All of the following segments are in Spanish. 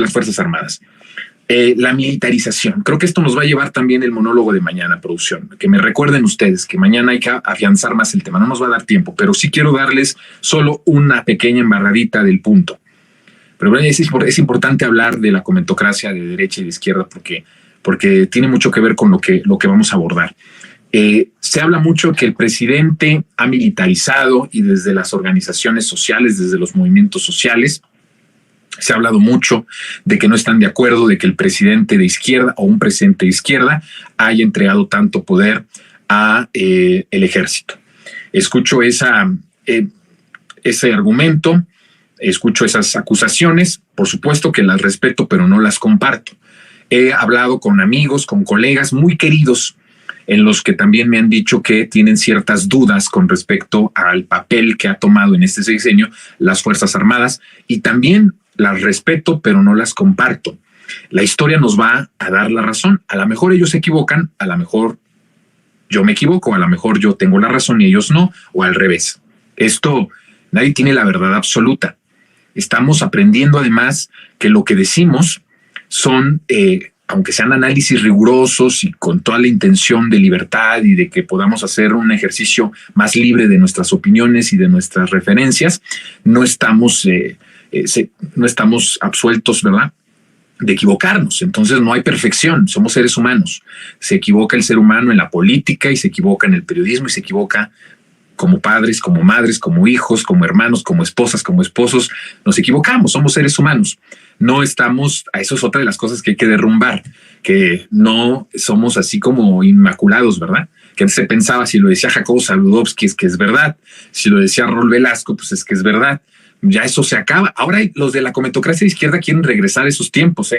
las Fuerzas Armadas. La militarización. Creo que esto nos va a llevar también el monólogo de mañana, producción. Que me recuerden ustedes que mañana hay que afianzar más el tema. No nos va a dar tiempo, pero sí quiero darles solo una pequeña embarradita del punto. Pero es importante hablar de la comentocracia de derecha y de izquierda porque tiene mucho que ver con lo que vamos a abordar. Se habla mucho que el presidente ha militarizado y desde las organizaciones sociales, desde los movimientos sociales, se ha hablado mucho de que no están de acuerdo de que el presidente de izquierda o un presidente de izquierda haya entregado tanto poder a el ejército. Escucho ese argumento, escucho esas acusaciones, por supuesto que las respeto, pero no las comparto. He hablado con amigos, con colegas muy queridos, en los que también me han dicho que tienen ciertas dudas con respecto al papel que ha tomado en este sexenio las Fuerzas Armadas, y también las respeto, pero no las comparto. La historia nos va a dar la razón. A lo mejor ellos se equivocan, a lo mejor yo me equivoco, a lo mejor yo tengo la razón y ellos no, o al revés. Esto, nadie tiene la verdad absoluta. Estamos aprendiendo además que lo que decimos son, aunque sean análisis rigurosos y con toda la intención de libertad y de que podamos hacer un ejercicio más libre de nuestras opiniones y de nuestras referencias, no estamos absueltos, ¿verdad?, de equivocarnos. Entonces no hay perfección, somos seres humanos. Se equivoca el ser humano en la política y se equivoca en el periodismo y se equivoca como padres, como madres, como hijos, como hermanos, como esposas, como esposos. Nos equivocamos, somos seres humanos. No estamos, eso es otra de las cosas que hay que derrumbar, que no somos así como inmaculados, ¿verdad? Que antes se pensaba, si lo decía Jacobo Zabludovsky es que es verdad, si lo decía Raúl Velasco, pues es que es verdad. Ya eso se acaba. Ahora los de la comentocracia de izquierda quieren regresar a esos tiempos,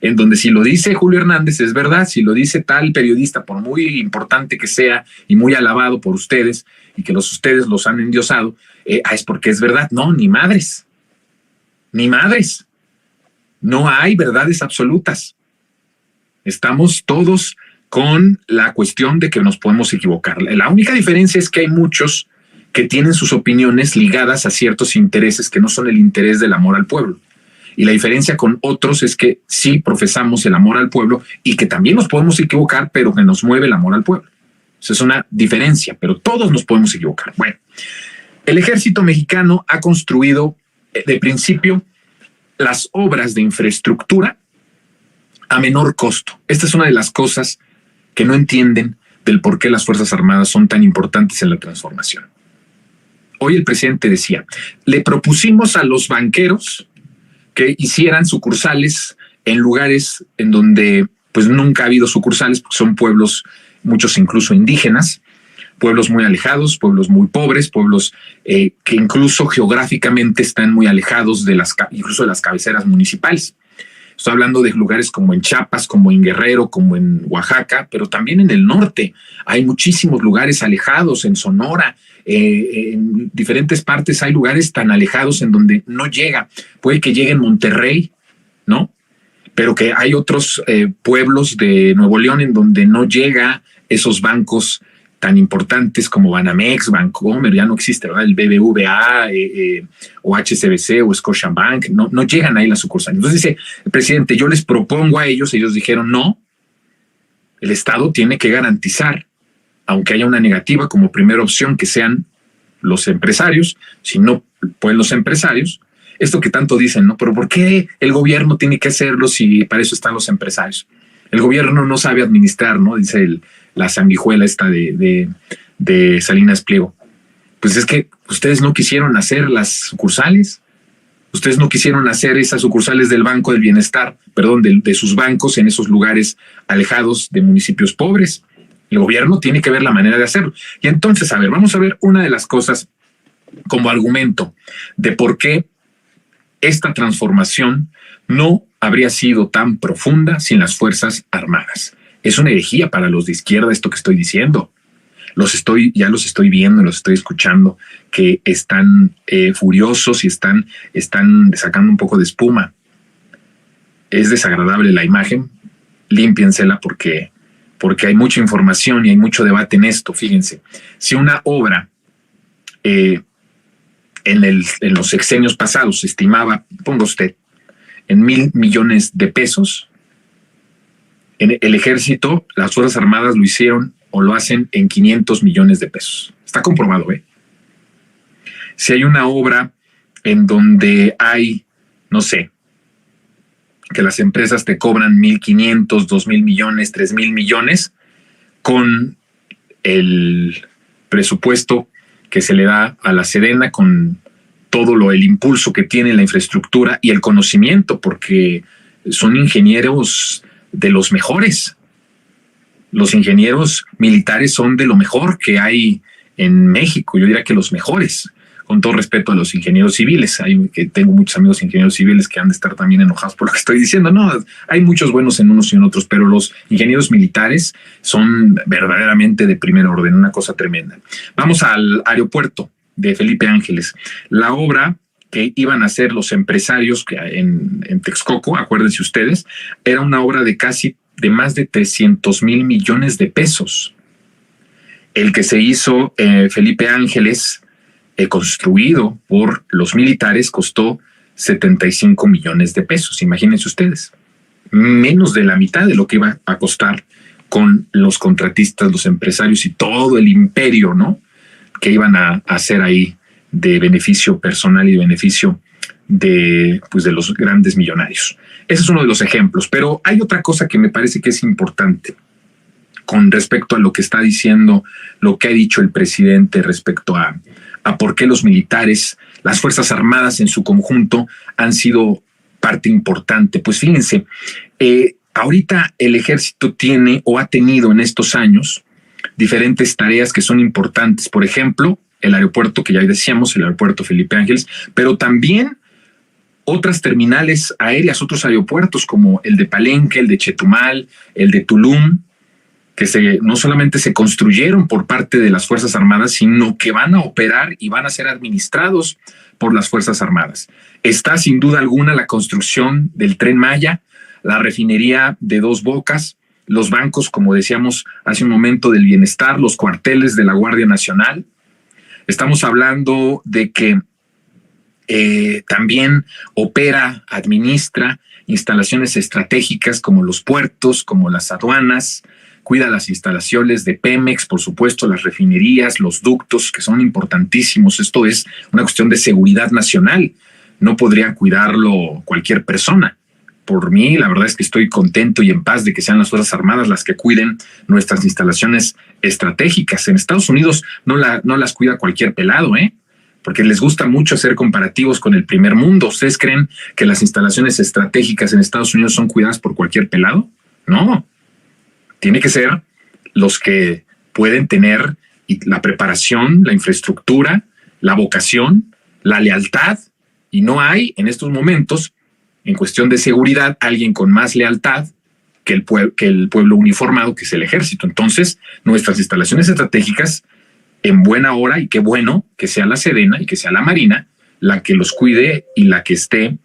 en donde si lo dice Julio Hernández es verdad, si lo dice tal periodista, por muy importante que sea y muy alabado por ustedes y que ustedes los han endiosado, es porque es verdad. No, ni madres. Ni madres. No hay verdades absolutas. Estamos todos con la cuestión de que nos podemos equivocar. La única diferencia es que hay muchos que tienen sus opiniones ligadas a ciertos intereses que no son el interés del amor al pueblo. Y la diferencia con otros es que sí profesamos el amor al pueblo y que también nos podemos equivocar, pero que nos mueve el amor al pueblo. Esa es una diferencia, pero todos nos podemos equivocar. Bueno, el ejército mexicano ha construido de principio las obras de infraestructura a menor costo. Esta es una de las cosas que no entienden del por qué las Fuerzas Armadas son tan importantes en la transformación. Hoy el presidente decía, le propusimos a los banqueros que hicieran sucursales en lugares en donde pues nunca ha habido sucursales, porque son pueblos, muchos incluso indígenas, pueblos muy alejados, pueblos muy pobres, pueblos que incluso geográficamente están muy alejados de incluso de las cabeceras municipales. Estoy hablando de lugares como en Chiapas, como en Guerrero, como en Oaxaca, pero también en el norte. Hay muchísimos lugares alejados, en Sonora, en diferentes partes hay lugares tan alejados en donde no llega. Puede que llegue en Monterrey, ¿no? Pero que hay otros pueblos de Nuevo León en donde no llega esos bancos tan importantes como Banamex, Bancomer, ya no existe, ¿verdad? El BBVA o HSBC o Scotiabank, no llegan ahí las sucursales. Entonces dice el presidente, yo les propongo a ellos dijeron no, el Estado tiene que garantizar, aunque haya una negativa como primera opción, que sean los empresarios. Si no pueden los empresarios, esto que tanto dicen, ¿no? Pero ¿por qué el gobierno tiene que hacerlo si para eso están los empresarios? El gobierno no sabe administrar, ¿no? Dice la sanguijuela esta de Salinas Pliego. Pues es que ustedes no quisieron hacer las sucursales, ustedes no quisieron hacer esas sucursales del Banco del Bienestar, perdón, de sus bancos en esos lugares alejados de municipios pobres. El gobierno tiene que ver la manera de hacerlo. Y entonces, a ver, vamos a ver una de las cosas como argumento de por qué esta transformación no habría sido tan profunda sin las Fuerzas Armadas. Es una herejía para los de izquierda esto que estoy diciendo. Ya los estoy viendo, los estoy escuchando, que están furiosos y están sacando un poco de espuma. Es desagradable la imagen, límpiensela porque hay mucha información y hay mucho debate en esto. Fíjense, si una obra en los sexenios pasados se estimaba, ponga usted, en 1,000 millones de pesos. En el ejército, las Fuerzas Armadas lo hicieron o lo hacen en 500 millones de pesos. Está comprobado, ¿eh? Si hay una obra en donde hay, no sé, que las empresas te cobran 1,500, 2,000 millones, 3,000 millones, con el presupuesto que se le da a la Sedena, con todo el impulso que tiene la infraestructura y el conocimiento, porque son ingenieros de los mejores. Los ingenieros militares son de lo mejor que hay en México. Yo diría que los mejores, con todo respeto a los ingenieros civiles. Tengo muchos amigos ingenieros civiles que han de estar también enojados por lo que estoy diciendo. No, hay muchos buenos en unos y en otros, pero los ingenieros militares son verdaderamente de primer orden, una cosa tremenda. Vamos al aeropuerto de Felipe Ángeles. La obra que iban a hacer los empresarios en Texcoco, acuérdense ustedes, era una obra de más de 300,000 millones de pesos. El que se hizo Felipe Ángeles, construido por los militares, costó 75 millones de pesos. Imagínense ustedes, menos de la mitad de lo que iba a costar con los contratistas, los empresarios y todo el imperio, ¿no?, que iban a hacer ahí de beneficio personal y de beneficio de los grandes millonarios. Ese es uno de los ejemplos, pero hay otra cosa que me parece que es importante con respecto a lo que está diciendo, lo que ha dicho el presidente respecto a por qué los militares, las Fuerzas Armadas en su conjunto han sido parte importante. Pues fíjense, ahorita el ejército tiene o ha tenido en estos años diferentes tareas que son importantes. Por ejemplo, el aeropuerto, que ya decíamos, el aeropuerto Felipe Ángeles, pero también otras terminales aéreas, otros aeropuertos como el de Palenque, el de Chetumal, el de Tulum, que no solamente se construyeron por parte de las Fuerzas Armadas, sino que van a operar y van a ser administrados por las Fuerzas Armadas. Está sin duda alguna la construcción del Tren Maya, la refinería de Dos Bocas, los bancos, como decíamos hace un momento, del bienestar, los cuarteles de la Guardia Nacional. Estamos hablando de que también opera, administra instalaciones estratégicas como los puertos, como las aduanas, cuida las instalaciones de Pemex, por supuesto, las refinerías, los ductos, que son importantísimos. Esto es una cuestión de seguridad nacional. No podría cuidarlo cualquier persona. Por mí, la verdad es que estoy contento y en paz de que sean las Fuerzas Armadas las que cuiden nuestras instalaciones estratégicas. En Estados Unidos no las cuida cualquier pelado, porque les gusta mucho hacer comparativos con el primer mundo. ¿Ustedes creen que las instalaciones estratégicas en Estados Unidos son cuidadas por cualquier pelado? No. Tiene que ser los que pueden tener la preparación, la infraestructura, la vocación, la lealtad, y no hay en estos momentos, en cuestión de seguridad, alguien con más lealtad que el pueblo uniformado, que es el ejército. Entonces, nuestras instalaciones estratégicas, en buena hora, y qué bueno que sea la Sedena y que sea la Marina la que los cuide y la que esté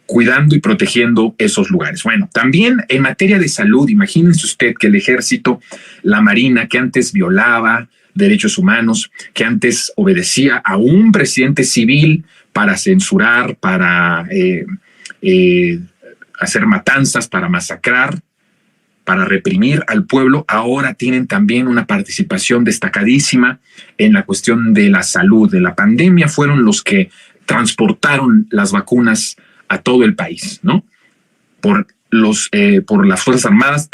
cuidando y protegiendo esos lugares. Bueno, también en materia de salud, imagínense usted que el ejército, la Marina, que antes violaba derechos humanos, que antes obedecía a un presidente civil para censurar, para hacer matanzas, para masacrar, para reprimir al pueblo, ahora tienen también una participación destacadísima en la cuestión de la salud. De la pandemia fueron los que transportaron las vacunas a todo el país, ¿no? Por las Fuerzas Armadas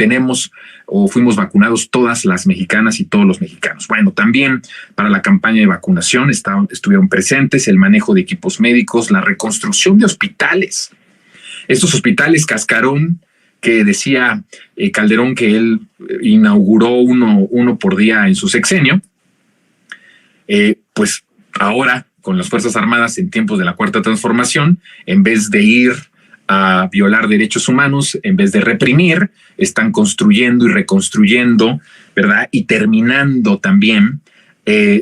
fuimos vacunados todas las mexicanas y todos los mexicanos. Bueno, también para la campaña de vacunación estuvieron presentes el manejo de equipos médicos, la reconstrucción de hospitales. Estos hospitales cascarón que decía Calderón que él inauguró uno por día en su sexenio, pues ahora con las Fuerzas Armadas en tiempos de la Cuarta Transformación, en vez de ir a violar derechos humanos, en vez de reprimir, están construyendo y reconstruyendo, ¿verdad? Y terminando también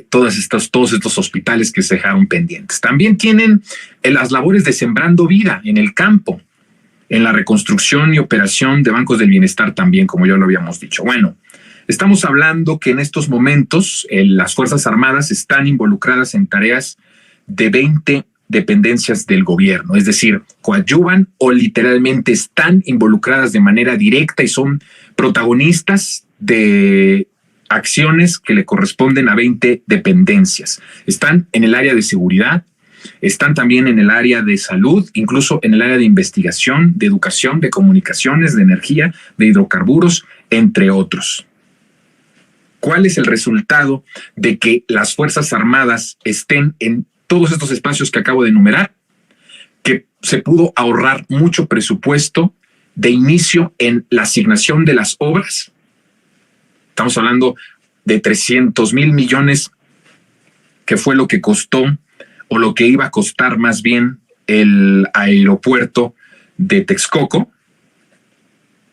todos estos hospitales que se dejaron pendientes. También tienen las labores de Sembrando Vida en el campo, en la reconstrucción y operación de bancos del bienestar también, como ya lo habíamos dicho. Bueno, estamos hablando que en estos momentos las Fuerzas Armadas están involucradas en tareas de dependencias del gobierno, es decir, coadyuvan o literalmente están involucradas de manera directa y son protagonistas de acciones que le corresponden a 20 dependencias. Están en el área de seguridad, están también en el área de salud, incluso en el área de investigación, de educación, de comunicaciones, de energía, de hidrocarburos, entre otros. ¿Cuál es el resultado de que las Fuerzas Armadas estén en todos estos espacios que acabo de enumerar? Que se pudo ahorrar mucho presupuesto de inicio en la asignación de las obras. Estamos hablando de 300,000 millones, que fue lo que costó o lo que iba a costar más bien el aeropuerto de Texcoco.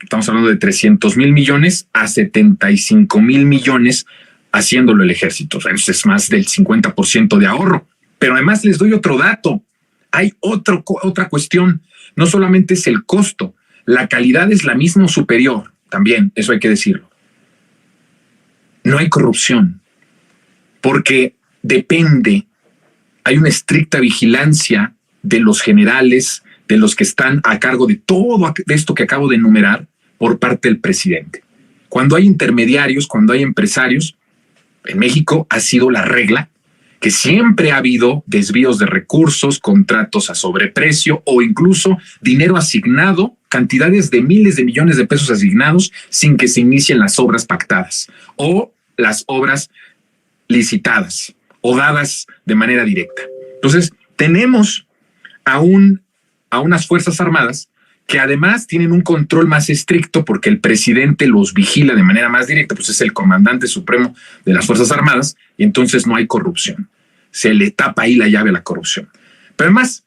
Estamos hablando de 300,000 millones a 75,000 millones haciéndolo el ejército. Eso es más del 50% de ahorro. Pero además les doy otro dato. Hay otra cuestión. No solamente es el costo, la calidad es la misma o superior. También, eso hay que decirlo. No hay corrupción, porque depende, hay una estricta vigilancia de los generales, de los que están a cargo de todo esto que acabo de enumerar por parte del presidente. Cuando hay intermediarios, cuando hay empresarios, en México ha sido la regla que siempre ha habido desvíos de recursos, contratos a sobreprecio o incluso dinero asignado, cantidades de miles de millones de pesos asignados sin que se inicien las obras pactadas o las obras licitadas o dadas de manera directa. Entonces, tenemos a unas Fuerzas Armadas que además tienen un control más estricto porque el presidente los vigila de manera más directa, pues es el comandante supremo de las Fuerzas Armadas y entonces no hay corrupción. Se le tapa ahí la llave a la corrupción. Pero además,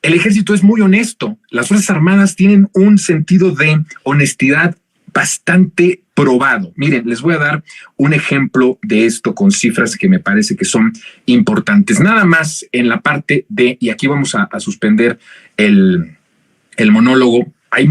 el ejército es muy honesto. Las Fuerzas Armadas tienen un sentido de honestidad bastante probado. Miren, les voy a dar un ejemplo de esto con cifras que me parece que son importantes. Nada más en la parte de, y aquí vamos a suspender el monólogo, hay